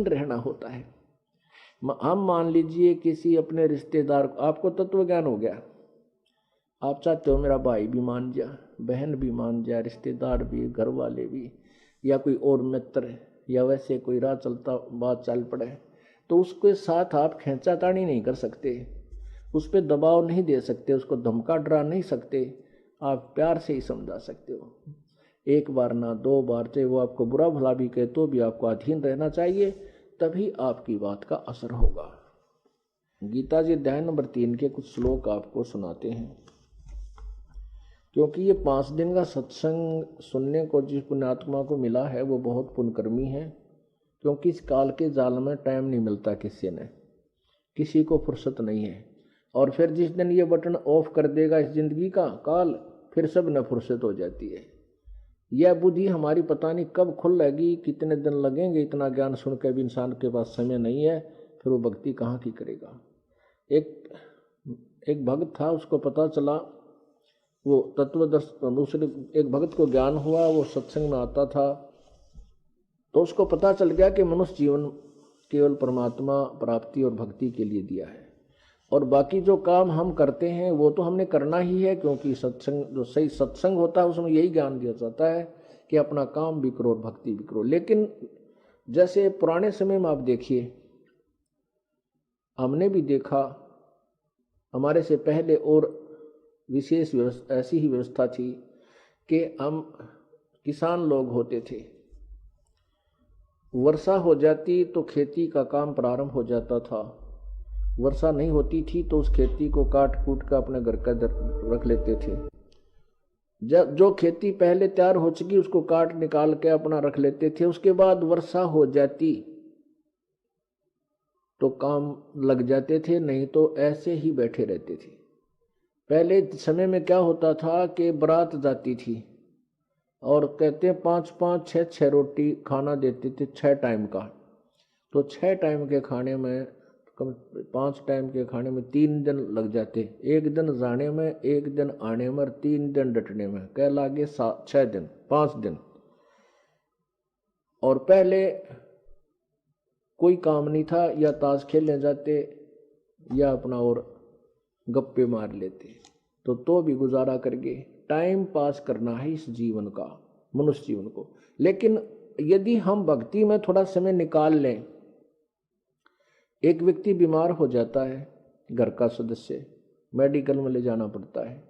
रहना होता है। हम मान लीजिए किसी अपने रिश्तेदार को, आपको तत्व ज्ञान हो गया, आप चाहते हो मेरा भाई भी मान जा, बहन भी मान जा, रिश्तेदार भी, घर वाले भी, या कोई और मित्र, या वैसे कोई राह चलता बात चल पड़े, तो उसके साथ आप खींचातानी नहीं कर सकते, उस पर दबाव नहीं दे सकते, उसको धमका डरा नहीं सकते, आप प्यार से ही समझा सकते हो। एक बार ना, दो बार, चाहे वो आपको बुरा भला भी कहे तो भी आपको अधीन रहना चाहिए, तभी आपकी बात का असर होगा। गीता जी अध्याय नंबर 3 के कुछ श्लोक आपको सुनाते हैं, क्योंकि ये 5 दिन का सत्संग सुनने को जिस पुण्यात्मा को मिला है वो बहुत पुण्यकर्मी है, क्योंकि इस काल के जाल में टाइम नहीं मिलता, किसी को फुर्सत नहीं है। और फिर जिस दिन ये बटन ऑफ कर देगा इस जिंदगी का काल, फिर सब न फुर्सत हो जाती है। यह बुद्धि हमारी पता नहीं कब खुलेगी, कितने दिन लगेंगे, इतना ज्ञान सुन के भी इंसान के पास समय नहीं है, फिर वो भक्ति कहाँ की करेगा। एक भक्त था, उसको पता चला, वो तत्वदर्शन, दूसरे एक भक्त को ज्ञान हुआ, वो सत्संग में आता था, तो उसको पता चल गया कि मनुष्य जीवन केवल परमात्मा प्राप्ति और भक्ति के लिए दिया है, और बाकी जो काम हम करते हैं वो तो हमने करना ही है, क्योंकि सत्संग, जो सही सत्संग होता है उसमें यही ज्ञान दिया जाता है कि अपना काम भी करो और भक्ति भी करो। लेकिन जैसे पुराने समय में आप देखिए, हमने भी देखा, हमारे से पहले और विशेष ऐसी ही व्यवस्था थी कि हम किसान लोग होते थे, वर्षा हो जाती तो खेती का काम प्रारंभ हो जाता था, वर्षा नहीं होती थी तो उस खेती को काट कूट कर अपने घर का रख लेते थे। जब जो खेती पहले तैयार हो चुकी उसको काट निकाल के अपना रख लेते थे, उसके बाद वर्षा हो जाती तो काम लग जाते थे, नहीं तो ऐसे ही बैठे रहते थे। पहले समय में क्या होता था कि बारात जाती थी और कहते 5-5, 6-6 रोटी खाना देते थे 6 टाइम का, तो 6 टाइम के खाने में, 5 टाइम के खाने में 3 दिन लग जाते, 1 दिन जाने में, 1 दिन आने में, 3 दिन डटने में, कह लागे 6 दिन, 5 दिन। और पहले कोई काम नहीं था, या ताश खेलने जाते या अपना और गप्पे मार लेते, तो भी गुजारा करके टाइम पास करना है इस जीवन का, मनुष्य जीवन को। लेकिन यदि हम भक्ति में थोड़ा समय निकाल लें, एक व्यक्ति बीमार हो जाता है, घर का सदस्य, मेडिकल में ले जाना पड़ता है,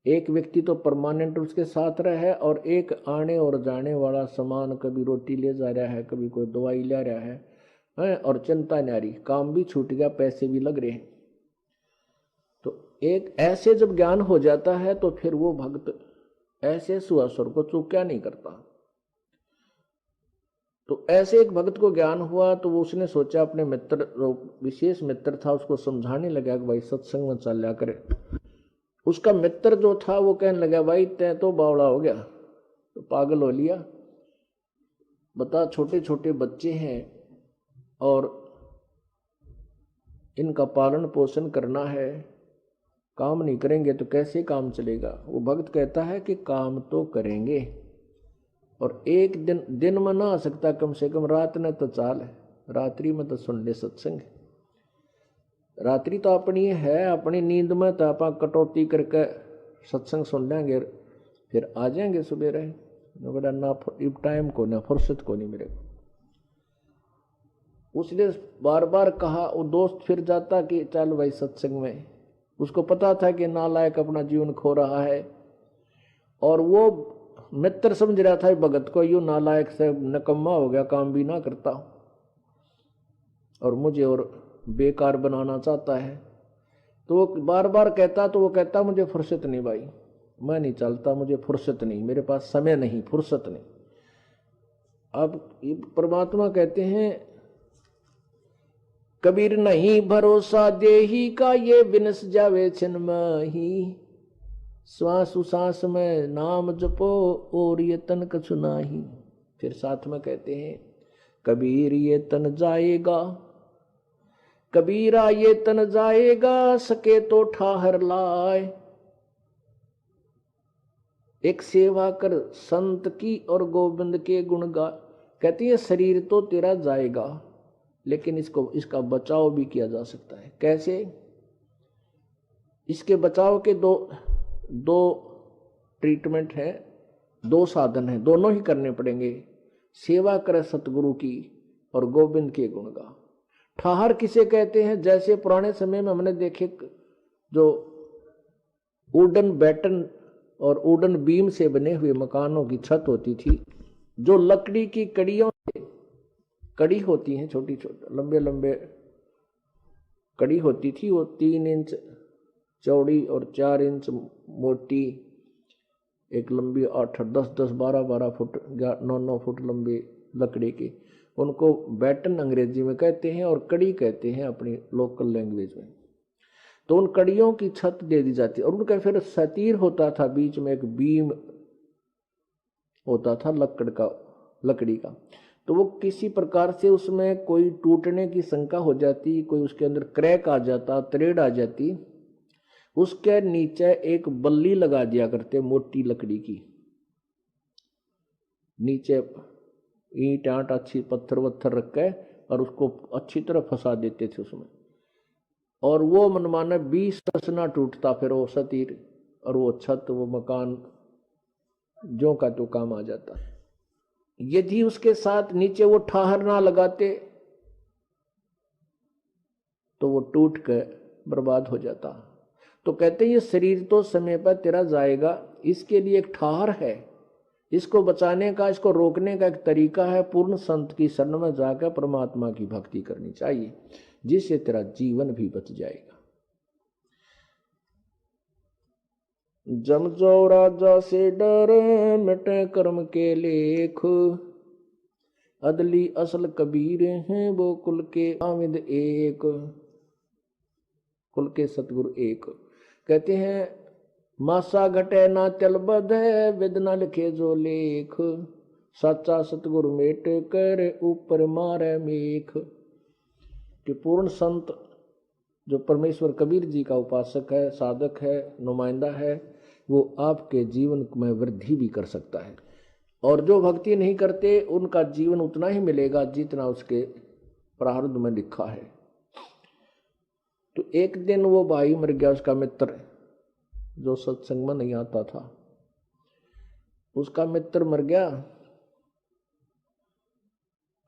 एक व्यक्ति तो परमानेंट उसके साथ रहे, और एक आने और जाने वाला सामान, कभी रोटी ले जा रहा है, कभी कोई दवाई ले रहा है, और चिंता न्यारी, काम भी छूट गया, पैसे भी लग रहे हैं। तो एक ऐसे जब ज्ञान हो जाता है तो फिर वो भक्त ऐसे सुअवसर को चूक्या नहीं करता। तो ऐसे एक भक्त को ज्ञान हुआ तो वो उसने सोचा, अपने मित्र, विशेष मित्र था, उसको समझाने लगा कि भाई सत्संग में चल लिया करे। उसका मित्र जो था वो कहने लगा, भाई तै तो बावड़ा हो गया, तो पागल हो लिया, बता छोटे छोटे बच्चे हैं और इनका पालन पोषण करना है, काम नहीं करेंगे तो कैसे काम चलेगा। वो भक्त कहता है कि काम तो करेंगे, और एक दिन में ना आ सकता, कम से कम रात ने तो चाल है, रात्रि में तो सुन ले सत्संग। रात्रि तो अपनी है, अपनी नींद में तो आप कटौती करके सत्संग सुन लेंगे, फिर आ जाएंगे सवेरे, ना टाइम को, ना फुर्सत को नहीं मेरे को। उसने बार बार कहा, वो दोस्त फिर जाता कि चल भाई सत्संग में, उसको पता था कि नालायक अपना जीवन खो रहा है, और वो मित्र समझ रहा था भगत को, यू नालायक से नकम्मा हो गया, काम भी ना करता और मुझे और बेकार बनाना चाहता है। तो वो बार बार कहता, तो वो कहता मुझे फुर्सत नहीं भाई, मैं नहीं चलता, मुझे फुर्सत नहीं, मेरे पास समय नहीं, फुर्सत नहीं। अब परमात्मा कहते हैं, कबीर नहीं भरोसा देही का, ये बिनस जावे छिन माही, श्वास उसास में नाम जपो और ये तन कछु नाही। फिर साथ में कहते हैं, कबीर ये तन जाएगा, कबीरा ये तन जाएगा, सके तो ठाहर लाए, एक सेवा कर संत की और गोविंद के गुण गा। कहती है शरीर तो तेरा जाएगा, लेकिन इसका बचाव भी किया जा सकता है। कैसे? इसके बचाव के दो ट्रीटमेंट है, दो साधन है, दोनों ही करने पड़ेंगे। सेवा करे सतगुरु की और गोविंद के गुण गा। ठहर किसे कहते हैं? जैसे पुराने समय में हमने देखे जो वुडन बैटन और वुडन बीम से बने हुए मकानों की छत होती थी, जो लकड़ी की कड़ियों से, कड़ी होती हैं छोटी छोटी लंबे लंबे कड़ी होती थी, वो 3 इंच चौड़ी और 4 इंच मोटी, एक लंबी 8 10 10 12 12 फुट 9 9 फुट लंबी लकड़ी की, उनको बैटन अंग्रेजी में कहते हैं और कड़ी कहते हैं अपनी लोकल लैंग्वेज में। तो उन कड़ियों की छत दे दी जाती और उनका फिर सतीर होता था, बीच में एक बीम होता था लकड़ी का। तो वो किसी प्रकार से उसमें कोई टूटने की शंका हो जाती, कोई उसके अंदर क्रैक आ जाता, त्रेड़ आ जाती, उसके नीचे एक बल्ली लगा दिया करते, मोटी लकड़ी की, नीचे ईंट आट अच्छी पत्थर वत्थर रख के और उसको अच्छी तरह फंसा देते थे उसमें, और वो मनमाना 20 तस ना टूटता फिर वो सतीर, और वो छत वो मकान जो का तो काम आ जाता। यदि उसके साथ नीचे वो ठहर ना लगाते तो वो टूट कर बर्बाद हो जाता। तो कहते हैं ये शरीर तो समय पर तेरा जाएगा, इसके लिए एक ठहर है, इसको बचाने का, इसको रोकने का एक तरीका है, पूर्ण संत की शरण में जाकर परमात्मा की भक्ति करनी चाहिए, जिससे तेरा जीवन भी बच जाएगा। जम जो राजा से डर मिटे कर्म के लेख, अदली असल कबीर हैं वो कुल के आमिद एक, कुल के सतगुरु एक। कहते हैं मासा घटे ना चल बध, विद न लिखे जो लेख, सच्चा सतगुरु मेट कर ऊपर मारे मेख। कि पूर्ण संत जो परमेश्वर कबीर जी का उपासक है, साधक है, नुमाइंदा है, वो आपके जीवन में वृद्धि भी कर सकता है। और जो भक्ति नहीं करते उनका जीवन उतना ही मिलेगा जितना उसके प्रारब्ध में लिखा है। तो एक दिन वो भाई मर गया, उसका मित्र जो सत्संग में नहीं आता था, उसका मित्र मर गया।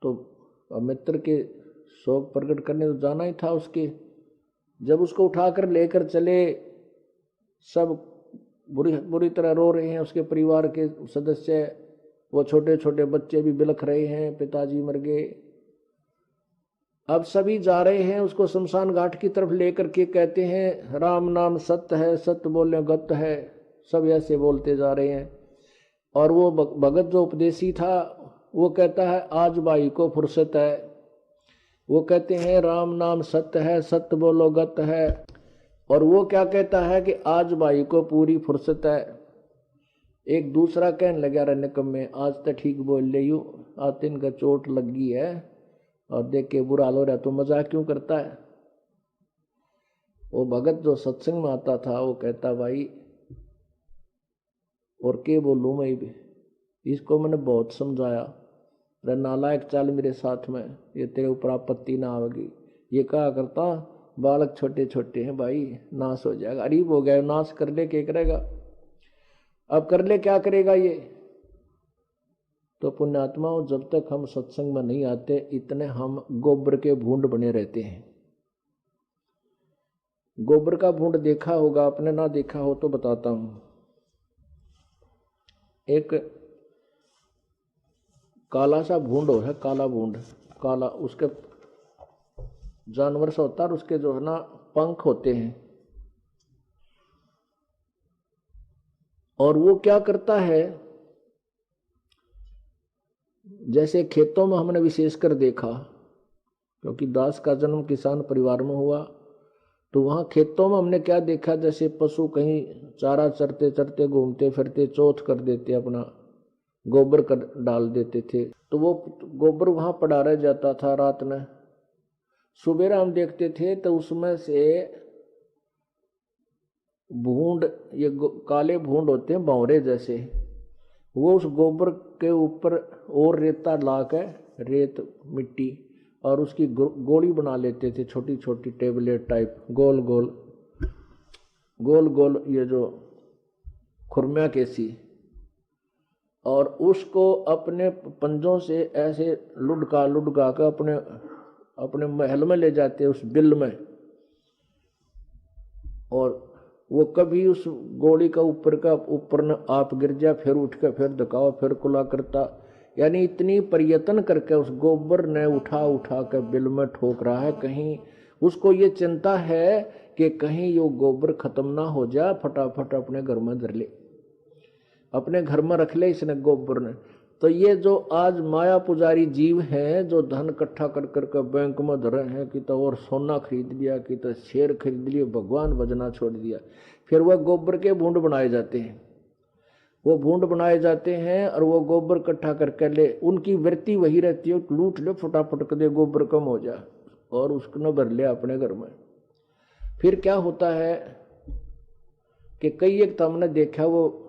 तो मित्र के शोक प्रकट करने तो जाना ही था उसके। जब उसको उठाकर लेकर चले, सब बुरी तरह रो रहे हैं, उसके परिवार के सदस्य, वो छोटे छोटे बच्चे भी बिलख रहे हैं, पिताजी मर गए। अब सभी जा रहे हैं उसको शमशान घाट की तरफ लेकर के, कहते हैं राम नाम सत्य है, सत्य बोले गत है, सब ऐसे बोलते जा रहे हैं। और वो भगत जो उपदेशी था वो कहता है आज भाई को फुर्सत है, वो कहते हैं राम नाम सत्य है, सत्य बोलो गत है। और वो क्या कहता है कि आज भाई को पूरी फुर्सत है। एक दूसरा कहने लगा रे निकम्मे, आज तो ठीक बोल ले यू, आज दिन का चोट लगी है और देख के बुरा हाल हो रहा, तो मजाक क्यों करता है। वो भगत जो सत्संग में आता था वो कहता भाई और के बोलूं मैं भी, इसको मैंने बहुत समझाया, रे नालायक चल मेरे साथ में, ये तेरे ऊपर आपत्ति ना आवेगी। ये कहा करता बालक छोटे छोटे हैं भाई, नाश हो जाएगा, अरीब हो गया, नाश कर ले क्या करेगा, अब कर ले क्या करेगा ये। तो पुण्यात्माओं जब तक हम सत्संग में नहीं आते इतने हम गोबर के भूंड बने रहते हैं। गोबर का भूंड देखा होगा आपने, ना देखा हो तो बताता हूं। एक काला सा भूंड हो है, काला भूंड, काला, उसके जानवर सा होता है, और उसके जो है ना पंख होते हैं। और वो क्या करता है, जैसे खेतों में हमने विशेषकर देखा, क्योंकि दास का जन्म किसान परिवार में हुआ, तो वहां खेतों में हमने क्या देखा, जैसे पशु कहीं चारा चरते चरते घूमते फिरते चौथ कर देते, अपना गोबर कर डाल देते थे, तो वो गोबर वहां पड़ा रह जाता था रात में। सुबह हम देखते थे तो उसमें से भूंड, ये काले भूंड होते हैं भंवरे जैसे, वो उस गोबर के ऊपर और रेता ला के, रेत मिट्टी, और उसकी गोली बना लेते थे, छोटी छोटी टेबलेट टाइप, गोल गोल गोल गोल, ये जो खुरमिया कैसी, और उसको अपने पंजों से ऐसे लुढ़का लुढ़का कर अपने अपने महल में ले जाते उस बिल में, और वो कभी उस गोली का ऊपर न आप गिर जाए, फिर उठ कर फिर धकाओ, फिर कुला करता, यानी इतनी प्रयत्न करके उस गोबर ने उठा उठा कर बिल में ठोक रहा है। कहीं उसको ये चिंता है कि कहीं यो गोबर खत्म ना हो जाए, फटाफट अपने घर में धर ले, अपने घर में रख ले इसने गोबर ने। तो ये जो आज माया पुजारी जीव हैं, जो धन इकट्ठा कर करके बैंक में धरे हैं, कि तो और सोना खरीद लिया, कि तो शेर खरीद लिए, भगवान भजना छोड़ दिया, फिर वह गोबर के भूंड बनाए जाते हैं, वो भूंड बनाए जाते हैं, और वो गोबर इकट्ठा करके ले, उनकी वृत्ति वही रहती है, लूट ले फटाफट कर दे, गोबर कम हो जाए, और उसको न भर ले अपने घर में। फिर क्या होता है कि कई एक तो हमने देखा, वो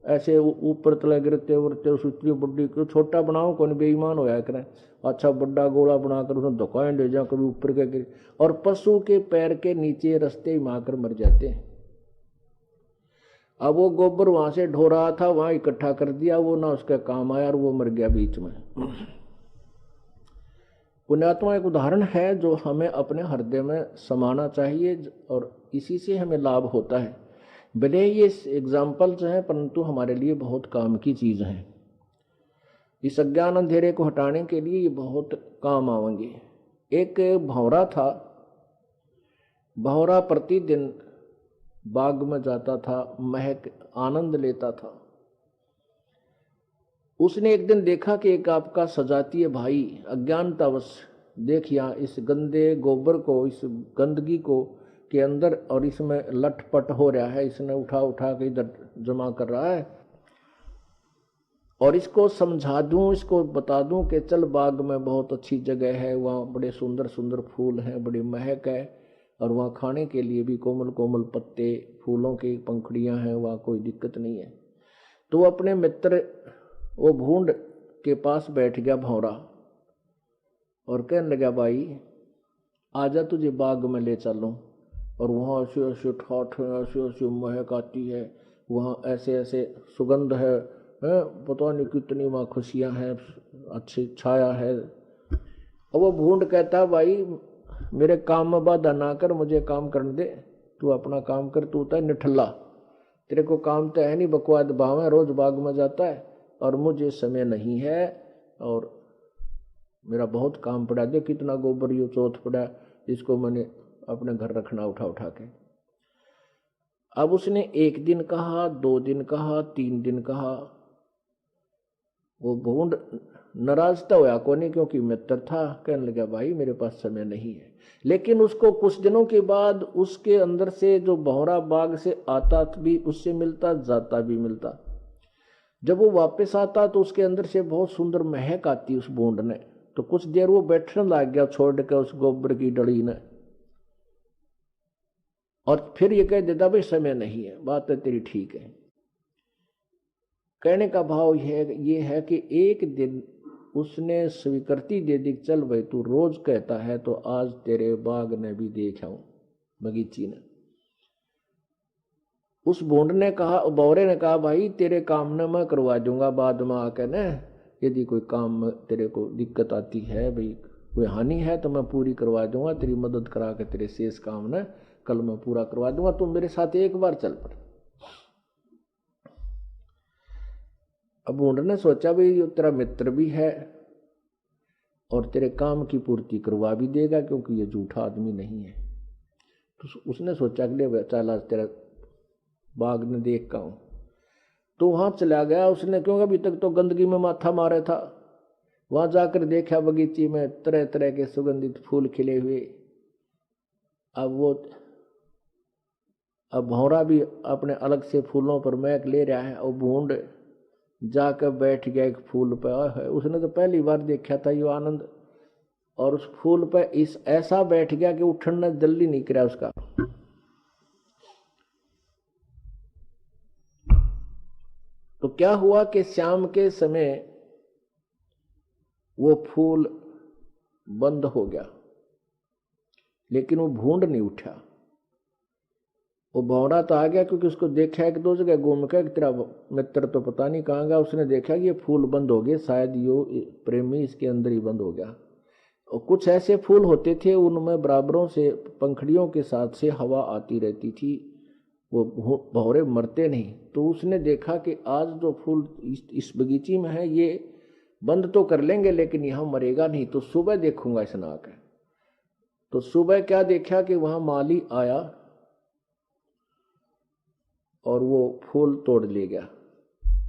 ऐसे ऊपर तले गिरते उड़ते, उस इतनी बड्डी को छोटा बनाओ, कौन बेईमान होया करें, अच्छा बड्डा गोला बनाकर उसमें दुकान ले जाओ, कभी ऊपर के गिर, और पशु के पैर के नीचे रास्ते ही मार कर मर जाते हैं। अब वो गोबर वहां से ढो रहा था, वहां इकट्ठा कर दिया, वो ना उसके काम आया, और वो मर गया बीच में। पुण्यात्मा एक उदाहरण है जो हमें अपने हृदय में समाना चाहिए, और इसी से हमें लाभ होता है। भले ये एग्जाम्पल्स हैं, परंतु हमारे लिए बहुत काम की चीज़ हैं। इस अज्ञान अंधेरे को हटाने के लिए ये बहुत काम आवेंगे। एक भंवरा था, भंवरा प्रतिदिन बाग में जाता था, महक आनंद लेता था। उसने एक दिन देखा कि एक आपका सजातीय भाई अज्ञानतावश, देख यहाँ इस गंदे गोबर को, इस गंदगी को के अंदर, और इसमें लटपट हो रहा है, इसने उठा उठा के इधर जमा कर रहा है, और इसको समझा दूं, इसको बता दूं कि चल बाग में बहुत अच्छी जगह है, वहाँ बड़े सुंदर सुंदर फूल हैं, बड़ी महक है, और वहाँ खाने के लिए भी कोमल कोमल पत्ते, फूलों की पंखुड़ियाँ हैं, वहाँ कोई दिक्कत नहीं है। तो वो अपने मित्र वो भूंड के पास बैठ गया भंवरा, और कहने लगा, भाई आजा तुझे बाग में ले चलूं, और वहाँ ऐसे ऐसे ठाठ है, ऐसे ऐसे महक आती है, वहाँ ऐसे ऐसे सुगंध है, पता नहीं कितनी वहाँ खुशियाँ हैं, अच्छी छाया है। और वो भूंड कहता, भाई मेरे काम में बाधा ना कर, मुझे काम करने दे, तू अपना काम कर, तू होता है निठल्ला, तेरे को काम तो है नहीं, बकवाद भाव है, रोज बाग में जाता है, और मुझे समय नहीं है, और मेरा बहुत काम पड़ा, देख कितना गोबर यो चौथ पड़ा, इसको मैंने अपने घर रखना उठा उठा के। अब उसने एक दिन कहा, 2 दिन कहा, 3 दिन कहा, वो भूंड नाराज तो होया को नहीं, क्योंकि मित्र था, कहने लगा, भाई मेरे पास समय नहीं है। लेकिन उसको कुछ दिनों के बाद उसके अंदर से जो भंवरा बाग से आता भी, उससे मिलता, जाता भी मिलता। जब वो वापस आता तो उसके अंदर से बहुत सुंदर महक आती उस भूंड ने। तो कुछ देर वो बैठने लग गया छोड़ के उस गोबर की डली ने, और फिर ये कह देता, भाई समय नहीं है, बात है तेरी ठीक है। कहने का भाव ये है कि एक दिन उसने स्वीकृति दे दी, चल भाई तू रोज कहता है, तो आज तेरे बाग ने भी देख आऊं, बगीची ने। उस भूंड ने कहा, बौरे ने कहा, भाई तेरे काम ने मैं करवा दूंगा बाद में आके न, यदि कोई काम में तेरे को दिक्कत आती है, भाई कोई हानि है, तो मैं पूरी करवा दूंगा, तेरी मदद करा के तेरे शेष काम न कल मैं पूरा करवा दूंगा, तुम मेरे साथ एक बार चल पड़। अब भूंड ने सोचा, भाई तेरा मित्र भी है और तेरे काम की पूर्ति करवा भी देगा, क्योंकि ये झूठा आदमी नहीं है। तो उसने सोचा कि ले चल आज तेरा बाग ने देख का हूं। तो वहां चला गया उसने, क्योंकि अभी तक तो गंदगी में माथा मारे था। वहां जाकर देखा बगीची में तरह तरह के सुगंधित फूल खिले हुए। अब भंवरा भी अपने अलग से फूलों पर महक ले रहा है, और भूंड जाकर बैठ गया एक फूल पर। उसने तो पहली बार देखा था ये आनंद, और उस फूल पर इस ऐसा बैठ गया कि उठना जल्दी नहीं करा उसका। तो क्या हुआ कि शाम के समय वो फूल बंद हो गया, लेकिन वो भूंड नहीं उठा। वो भौरा तो आ गया, क्योंकि उसको देखा एक दो जगह घूम के, तेरा मित्र तो पता नहीं कहाँ गया। उसने देखा कि ये फूल बंद हो गए, शायद यो प्रेमी इसके अंदर ही बंद हो गया। और कुछ ऐसे फूल होते थे उनमें बराबरों से पंखड़ियों के साथ से हवा आती रहती थी, वो भौरे मरते नहीं। तो उसने देखा कि आज जो फूल इस बगीची में है ये बंद तो कर लेंगे, लेकिन यहाँ मरेगा नहीं, तो सुबह देखूंगा इस नाक है। तो सुबह क्या देखा कि वहां माली आया और वो फूल तोड़ ले गया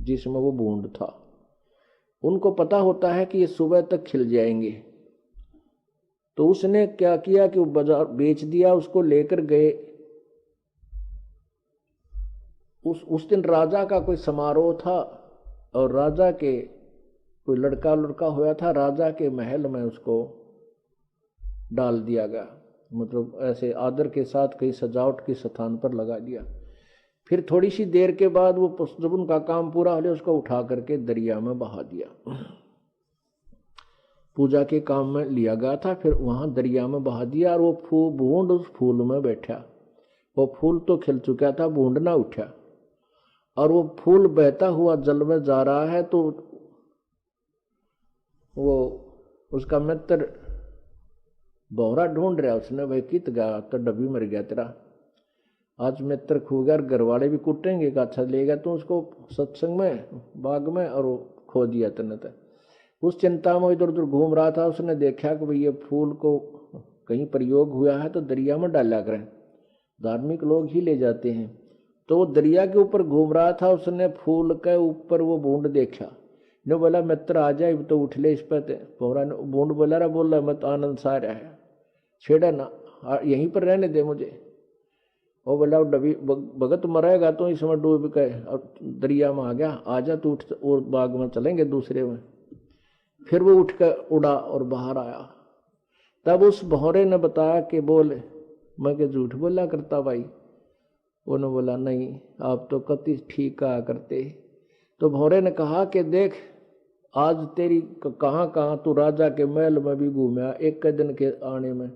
जिसमें वो बूंद था। उनको पता होता है कि ये सुबह तक खिल जाएंगे, तो उसने क्या किया कि वो बाजार बेच दिया, उसको लेकर गए। उस दिन राजा का कोई समारोह था और राजा के कोई लड़का हुआ था, राजा के महल में उसको डाल दिया गया, मतलब ऐसे आदर के साथ कहीं सजावट के स्थान पर लगा दिया। फिर थोड़ी सी देर के बाद वो जब उनका काम पूरा हो गया उसको उठा करके दरिया में बहा दिया। पूजा के काम में लिया गया था, फिर वहां दरिया में बहा दिया और वो बूंद उस फूल में बैठा। वो फूल तो खिल चुका था, बूंद ना उठा, और वो फूल बहता हुआ जल में जा रहा है। तो वो उसका मित्र भौरा ढूंढ रहा, उसने भाई कित गया, तो डब्बी मर गया तेरा, आज मित्र खो गया, घर वाले भी कुटेंगे का अच्छा लेगा तो उसको सत्संग में बाग में, और वो खो दिया तने तक। उस चिंता में इधर उधर घूम रहा था, उसने देखा कि भाई ये फूल को कहीं प्रयोग हुआ है तो दरिया में डाला करें, धार्मिक लोग ही ले जाते हैं। तो वो दरिया के ऊपर घूम रहा था, उसने फूल के ऊपर वो बूंद देखा, ने बोला मित्र आ जाए तो उठ ले इस पर। पौरा ने बूंद बोला रहा, बोल रहा मत आनंद सा रहा है, छेड़ा ना, यहीं पर रहने दे मुझे। वो बोला डबी भगत मरेगा तो इसमें डूब गए और दरिया में आ गया, आजा तू उठ और बाग में चलेंगे दूसरे में। फिर वो उठ कर उड़ा और बाहर आया। तब उस भौरे ने बताया कि बोल मैं के झूठ बोला करता भाई। उन्होंने बोला नहीं, आप तो कति ठीक कहा करते। तो भौरे ने कहा कि देख आज तेरी कहाँ कहाँ तू राजा के महल में भी घूमा एक दिन के आने में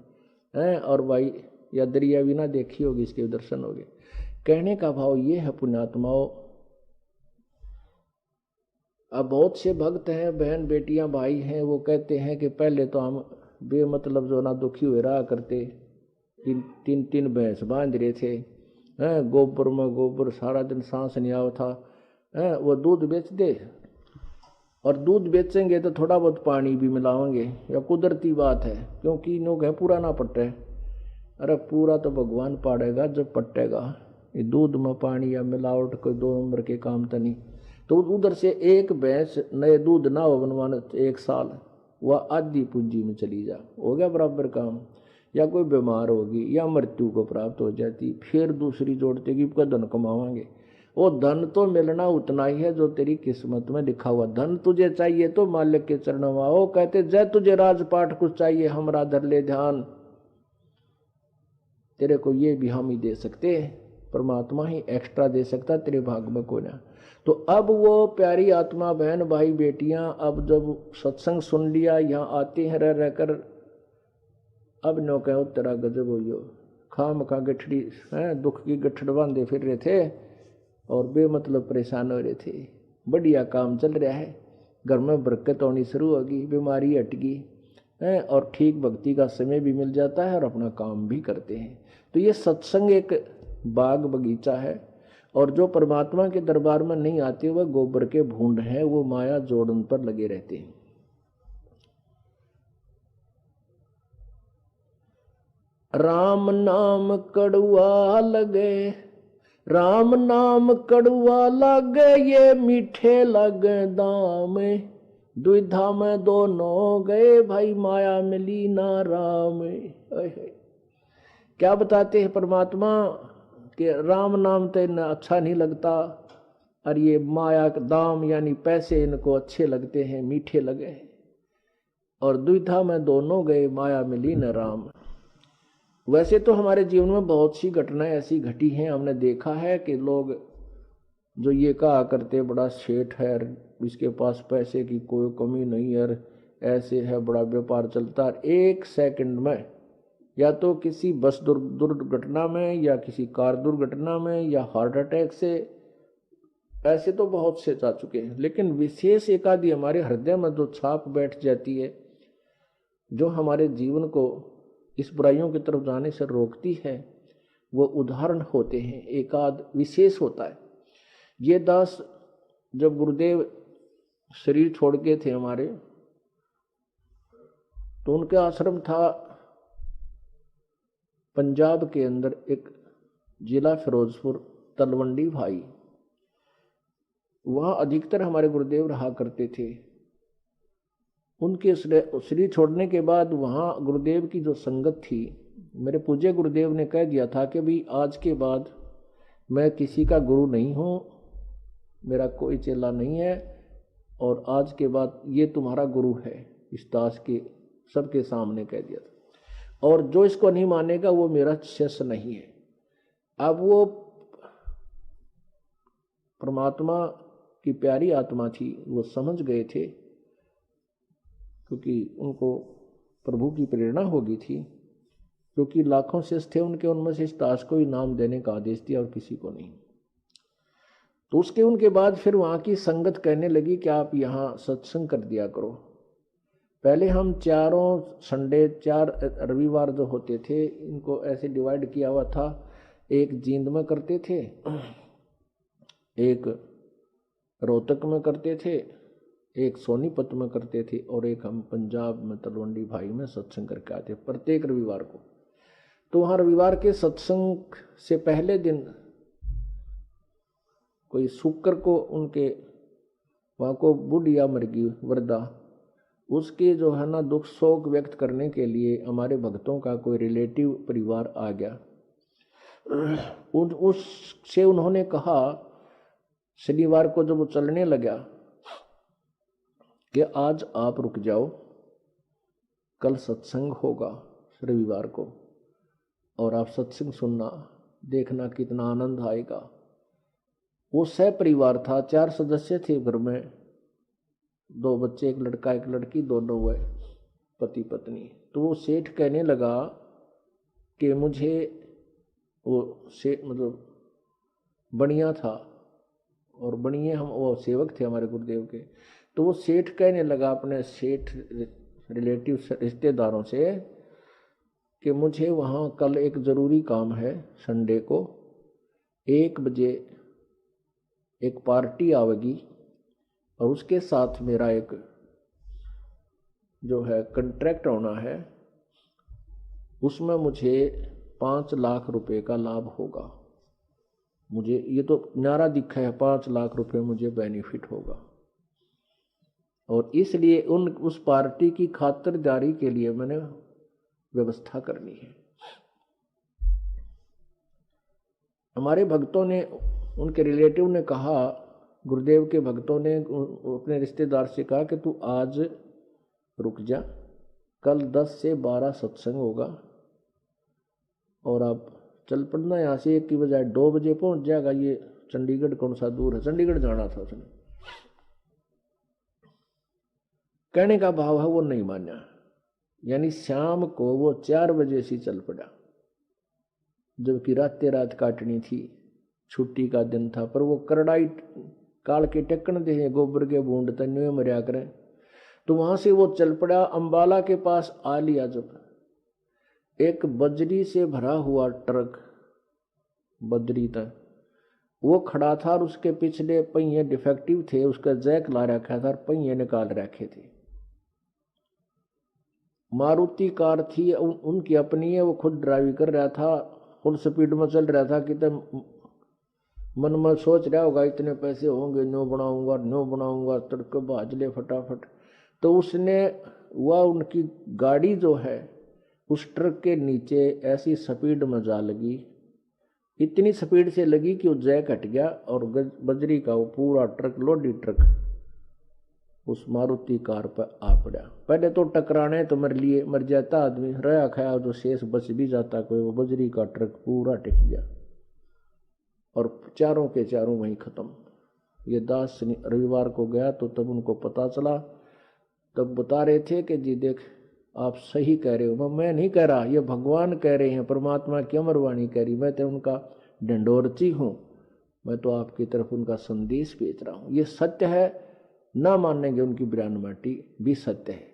है, और भाई या दरिया भी ना देखी होगी, इसके दर्शन हो गए। कहने का भाव ये है पुण्यात्माओं, अब बहुत से भक्त हैं, बहन बेटियां भाई हैं, वो कहते हैं कि पहले तो हम बेमतलब जो ना दुखी हुए रहा करते, तीन भैंस बांध रहे थे, गोबर में गोबर, सारा दिन सांस नहीं आवा था, वो दूध बेच दे, और दूध बेचेंगे तो थोड़ा बहुत पानी भी मिलाएंगे, या कुदरती बात है, क्योंकि लोग है पूरा ना पटे। अरे पूरा तो भगवान पाड़ेगा जब पटेगा, ये दूध में पानी या मिलावट कोई 2 नंबर के काम तो नहीं। तो उधर से एक भैंस नए दूध ना हो बनवाने 1 साल, वह आधी पूंजी में चली जा, हो गया बराबर काम। या कोई बीमार होगी या मृत्यु को प्राप्त हो जाती, फिर दूसरी जोड़ते कि धन कमावांगे। वो धन तो मिलना उतना ही है जो तेरी किस्मत में लिखा हुआ। धन तुझे चाहिए तो मालिक के चरणों में आओ, कहते जय तुझे राजपाट कुछ चाहिए हमरा धर ले ध्यान, तेरे को ये भी हम ही दे सकते, परमात्मा ही एक्स्ट्रा दे सकता, तेरे भाग में कोई ना। तो अब वो प्यारी आत्मा बहन भाई बेटियां, अब जब सत्संग सुन लिया, यहाँ आते हैं रह रहकर, अब नो कहो तेरा गजब हो, खाम का गठड़ी है, दुख की गठड़ बांधे फिर रहे थे और बेमतलब परेशान हो रहे थे। बढ़िया काम चल रहा है, घर में बरकत होनी शुरू होगी, बीमारी हटगी है, और ठीक भक्ति का समय भी मिल जाता है और अपना काम भी करते हैं। तो ये सत्संग एक बाग बगीचा है, और जो परमात्मा के दरबार में नहीं आते वह गोबर के भूंड हैं, वो माया जोड़न पर लगे रहते हैं। राम नाम कड़ुआ लगे, राम नाम कड़ुआ लगे, ये मीठे लगे दाम, द्विधा में दोनों गए भाई, माया मिली ना राम। क्या बताते हैं परमात्मा कि राम नाम तो इन्हें अच्छा नहीं लगता, और ये माया का दाम यानी पैसे इनको अच्छे लगते हैं, मीठे लगे, और द्विधा में दोनों गए, माया मिली न राम। वैसे तो हमारे जीवन में बहुत सी घटनाएं ऐसी घटी हैं, हमने देखा है कि लोग जो ये कहा करते बड़ा सेठ है, इसके पास पैसे की कोई कमी नहीं है, ऐसे है, बड़ा व्यापार चलता है, 1 सेकंड में या तो किसी बस दुर्घटना में या किसी कार दुर्घटना में या हार्ट अटैक से, ऐसे तो बहुत से जा चुके हैं, लेकिन विशेष एक आदि हमारे हृदय में जो छाप बैठ जाती है, जो हमारे जीवन को इस बुराइयों की तरफ जाने से रोकती है, वो उदाहरण होते हैं, एक आध विशेष होता है। ये दास जब गुरुदेव शरीर छोड़ के थे हमारे, तो उनका आश्रम था पंजाब के अंदर, एक जिला फिरोजपुर, तलवंडी भाई, वहाँ अधिकतर हमारे गुरुदेव रहा करते थे। उनके शरीर छोड़ने के बाद वहाँ गुरुदेव की जो संगत थी, मेरे पूज्य गुरुदेव ने कह दिया था कि भाई आज के बाद मैं किसी का गुरु नहीं हूँ, मेरा कोई चेला नहीं है, और आज के बाद ये तुम्हारा गुरु है, इस दास के सबके सामने कह दिया था, और जो इसको नहीं मानेगा वो मेरा शिष्य नहीं है। अब वो परमात्मा की प्यारी आत्मा थी, वो समझ गए थे, क्योंकि उनको प्रभु की प्रेरणा हो गई थी, क्योंकि लाखों शिष्य थे उनके, उनमें से इस दास को इनाम देने का आदेश दिया और किसी को नहीं। तो उनके बाद फिर वहाँ की संगत कहने लगी कि आप यहाँ सत्संग कर दिया करो। पहले हम चारों संडे, 4 रविवार जो होते थे, इनको ऐसे डिवाइड किया हुआ था, एक जींद में करते थे, एक रोहतक में करते थे, एक सोनीपत में करते थे, और एक हम पंजाब में तलवंडी भाई में सत्संग करके आते प्रत्येक रविवार को। तो वहाँ रविवार के सत्संग से पहले दिन कोई शुक्र को उनके वहाँ को बुढ़िया मर गई वृद्धा, उसके जो है ना दुख शोक व्यक्त करने के लिए हमारे भक्तों का कोई रिलेटिव परिवार आ गया। उससे उन्होंने कहा, शनिवार को जब वो चलने लगा, कि आज आप रुक जाओ, कल सत्संग होगा रविवार को, और आप सत्संग सुनना, देखना कितना आनंद आएगा। वो सह परिवार था, 4 सदस्य थे घर में, 2 बच्चे, एक लड़का एक लड़की, दोनों हुए पति पत्नी। तो वो सेठ कहने लगा कि मुझे, वो सेठ मतलब बढ़िया था, और बढ़िए हम वो सेवक थे हमारे गुरुदेव के। तो वो सेठ कहने लगा अपने सेठ रिलेटिव रिश्तेदारों से कि मुझे वहाँ कल एक ज़रूरी काम है, संडे को 1 बजे एक पार्टी आवेगी, और उसके साथ मेरा एक जो है कंट्रैक्ट होना है, उसमें मुझे 5 लाख रुपए का लाभ होगा। मुझे ये तो नारा दिखा है, 5 लाख रुपए मुझे बेनिफिट होगा, और इसलिए उस पार्टी की खातिरदारी के लिए मैंने व्यवस्था करनी है। हमारे भक्तों ने, उनके रिलेटिव ने कहा, गुरुदेव के भक्तों ने अपने रिश्तेदार से कहा कि तू आज रुक जा, कल 10 से 12 सत्संग होगा, और आप चल पड़ना यहाँ से, 1 की बजाय 2 बजे पहुँच जाएगा। ये चंडीगढ़ कौन सा दूर है, चंडीगढ़ जाना था उसने। कहने का भाव है वो नहीं माना, यानी शाम को वो 4 बजे से चल पड़ा, जबकि रात काटनी थी, छुट्टी का दिन था, पर वो करड़ाई काल के टक्कन दे, गोबर के बूंद तन्वे मरिया करें। तो वहां से वो चल पड़ा, अंबाला के पास आ लिया। जब एक बजरी से भरा हुआ ट्रक बजरी तक वो खड़ा था, और उसके पिछले पहिए डिफेक्टिव थे, उसका जैक ला रखा था और पहिए निकाल रखे थे। मारुति कार थी, उनकी अपनी है, वो खुद ड्राइव कर रहा था, फुल स्पीड में चल रहा था। कि मन में सोच रहा होगा इतने पैसे होंगे, नो बनाऊंगा, तड़के भाज ले फटाफट। तो उसने वह उनकी गाड़ी जो है उस ट्रक के नीचे ऐसी स्पीड में जा लगी, इतनी स्पीड से लगी कि वो जैक हट गया, और बजरी का वो पूरा ट्रक, लोडी ट्रक उस मारुति कार पर आ पड़ा। पहले तो टकराने तो मर जाता आदमी, रहा खाया जो शेष बच भी जाता कोई, वो बजरी का ट्रक पूरा टिक गया। और चारों के चारों वहीं खत्म। ये दास रविवार को गया तो तब उनको पता चला, तब बता रहे थे कि जी देख आप सही कह रहे हो, मैं नहीं कह रहा, ये भगवान कह रहे हैं, परमात्मा की अमरवाणी कह रही, मैं तो उनका ढंडोरची हूँ, मैं तो आपकी तरफ उनका संदेश भेज रहा हूँ, ये सत्य है, ना मानेंगे उनकी बिरान माटी भी सत्य है।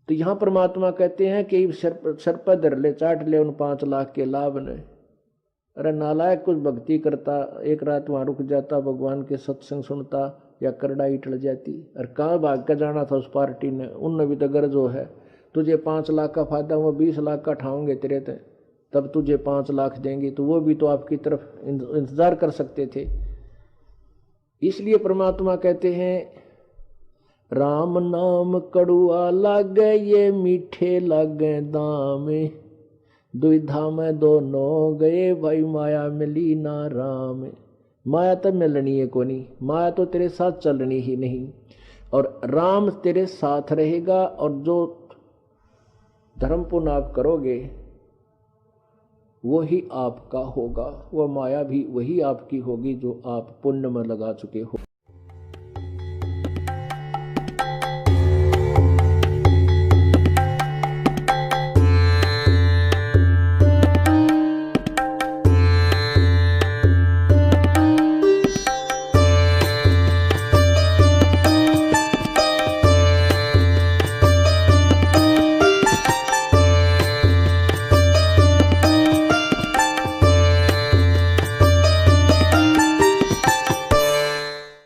तो यहां परमात्मा कहते हैं कि सर पर धर ले, चाट ले उन 5 लाख के लाभ ने। अरे नालायक कुछ भक्ति करता, एक रात वहां रुक जाता, भगवान के सत्संग सुनता, या करड़ाई टल जाती। और कहाँ भाग कर जाना था उस पार्टी ने, उनने भी तो गर्ज हो है, तुझे 5 लाख का फायदा, वो 20 लाख का ठाऊंगे तेरे ते, तब तुझे 5 लाख देंगे, तो वो भी तो आपकी तरफ इंतजार कर सकते थे। इसलिए परमात्मा कहते हैं राम नाम कड़ुआ लागे, ये मीठे लागे दाम, दुविधा में दोनों गए, भाई माया मिली ना राम। माया तो मिलनी है को नहीं, माया तो तेरे साथ चलनी ही नहीं, और राम तेरे साथ रहेगा। और जो धर्म पुण्य आप करोगे वो ही आपका होगा, वह माया भी वही आपकी होगी जो आप पुण्य में लगा चुके हो।